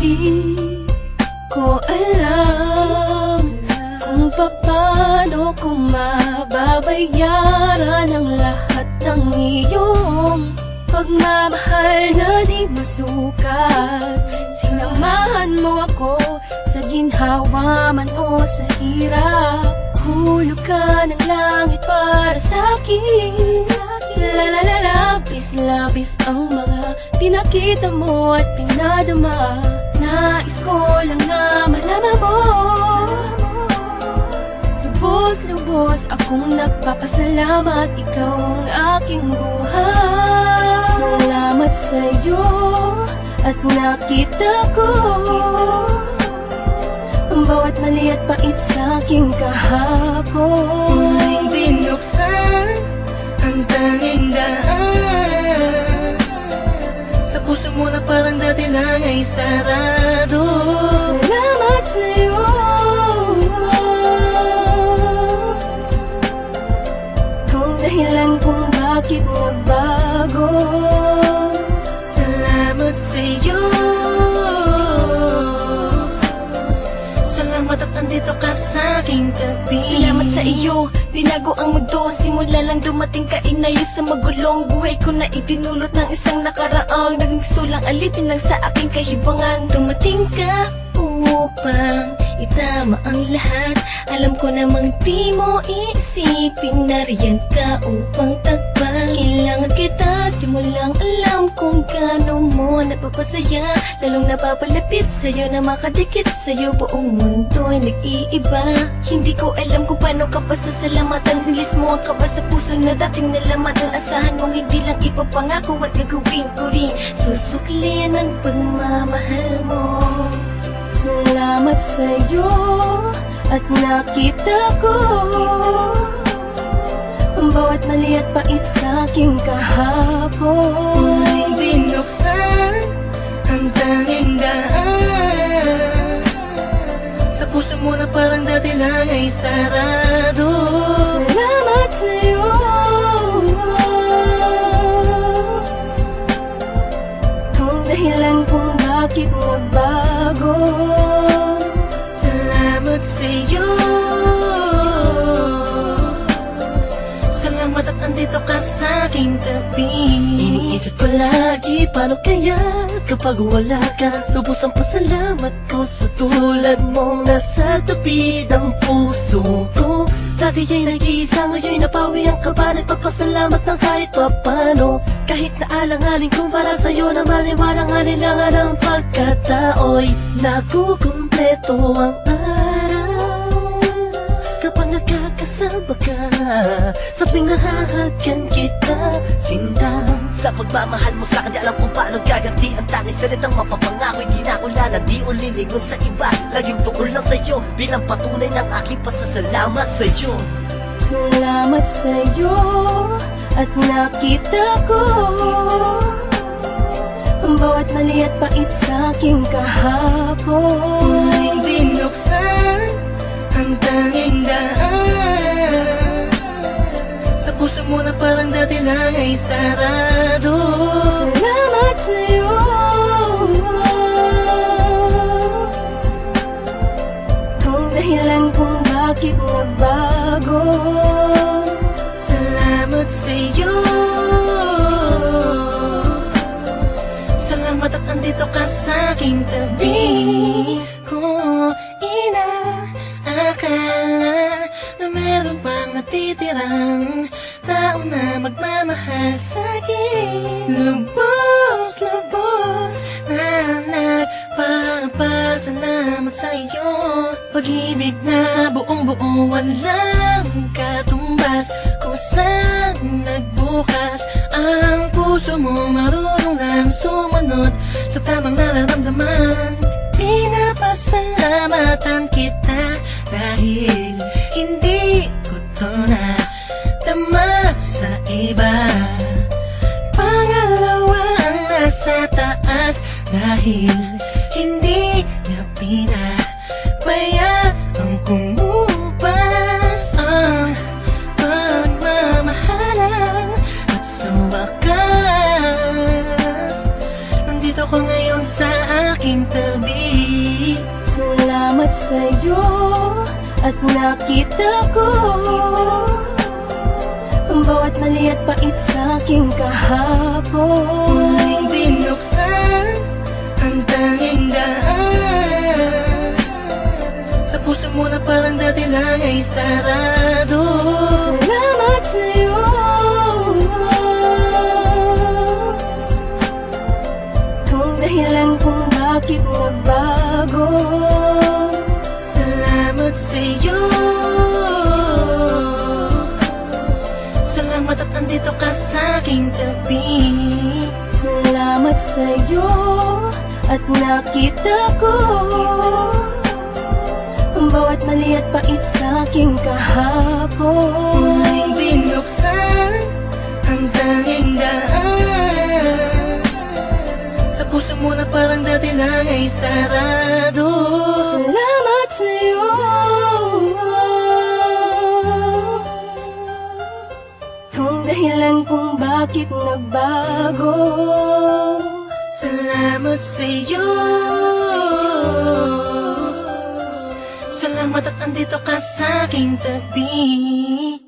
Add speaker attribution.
Speaker 1: Di ko alam kung paano ko mababayaran ang lahat ng iyong pagmamahal na di masukat. Sinamahan mo ako sa ginhawa man o sa hirap. Hulog ka ng langit para sa'kin. Labis ang mga pinakita mo at pinadama. Nais ko lang na malaman mo. Lubos akong nagpapasalamat, ikaw ang aking buhay. Salamat sa'yo at nakita ko ang bawat mali at pait sa'king kahapon.
Speaker 2: Muling binuksan ang tanging daan sa puso mo na parang dati lang ay sarado.
Speaker 1: Salamat sa'yo. Kung dahilan kung bakit nagbago.
Speaker 2: Salamat sa'yo. Salamat at andito ka sa aking tabi.
Speaker 1: Salamat sa iyo, binago ang mundo. Simula lang dumating ka, inayos sa magulong buhay ko na itinulot ng isang nakaraang naging sulang alipin lang sa aking kahibangan. Dumating ka upang itama ang lahat. Alam ko namang di mo iisipin, nariyan ka upang tagpan. Kailangan kita, di mo lang alam kung gaano mo napapasaya. Lalong napapalapit sa'yo na makadikit sa'yo, buong mundo'y nag-iiba. Hindi ko alam kung paano ka pasasalamatan. Nilis mo ang kaba sa puso na dating nalamatan. Asahan mong hindi lang ipapangako at gagawin ko rin. Susuklin ang pagmamahal mo. Salamat sa'yo at nakita ko ang bawat mali at pait sa'king kahapon.
Speaker 2: Muling binuksan ang tanging daan sa puso mo na parang dati lang ay sarado.
Speaker 1: Salamat sa'yo. Kung dahilan kung bakit nagbago.
Speaker 2: Salamat sa'yo. Salamat at andito ka sa aking tabi. Iniisip ko lagi, paano kaya kapag wala ka? Lubos ang pasalamat ko sa tulad mong nasa tabi ng puso ko. Dati ay nag-iisa, ngayon'y napawi ang kaba. Nagpapasalamat ng kahit papano. Kahit na alang-aling kung para sa'yo naman ay walang alinlangan ang pagkatao'y nakukumpleto ang araw kapag nakakasama ka. Sa tuwing nahahagkan kita, sinta sa pagmamahal mo sa'kin, di alam kung paano gaganti ang tanging salitang mapapangako'y di na ulan, di ulilingon sa iba. Laging tukol lang sa'yo bilang patunay ng aking pasasalamat sa'yo.
Speaker 1: Salamat sa'yo at nakita ko ang bawat mali at pait sa'king kahapon.
Speaker 2: Muling binuksan ang tanging daan sa puso mo na parang dati lang ay sarado.
Speaker 1: Salamat sa'yo. Kung dahilan kung bakit nagbago.
Speaker 2: Salamat sa'yo. Salamat at andito ka sa aking tabi. Kung inaakala na meron pang natitirang tao na magmamahal sa'kin, lubos na nagpapasalamat sa'yo. Pag-ibig na buong-buo, walang katumbas. Kung saan nagbukas ang puso mo, marunong lang sumunod sa tamang nararamdaman. Pinapasalamatan kita dahil hindi ko to nadama sa iba. Pangalawa ang nasa taas dahil hindi niya pinabayaan kumupas ang pagmamahalan. At sa wakas, nandito ko ngayon sa aking tabi.
Speaker 1: sa'yo at nakita ko ang bawat mali at pait sa'king kahapon.
Speaker 2: Muling binuksan ang tanging daan sa puso mo na parang dati lang ay sarado.
Speaker 1: Salamat sa'yo, kung dahilan kung bakit nagbago.
Speaker 2: Salamat sa'yo, salamat at andito ka sa'king tabi.
Speaker 1: Salamat sa'yo at nakita ko ang bawat mali at pait sa'king kahapon.
Speaker 2: Muling binuksan ang tanging daan sa puso mo na parang dati lang ay sarado.
Speaker 1: Salamat sa'yo, kung dahilan kung bakit nagbago.
Speaker 2: Salamat sa'yo, salamat at andito ka sa'king tabi.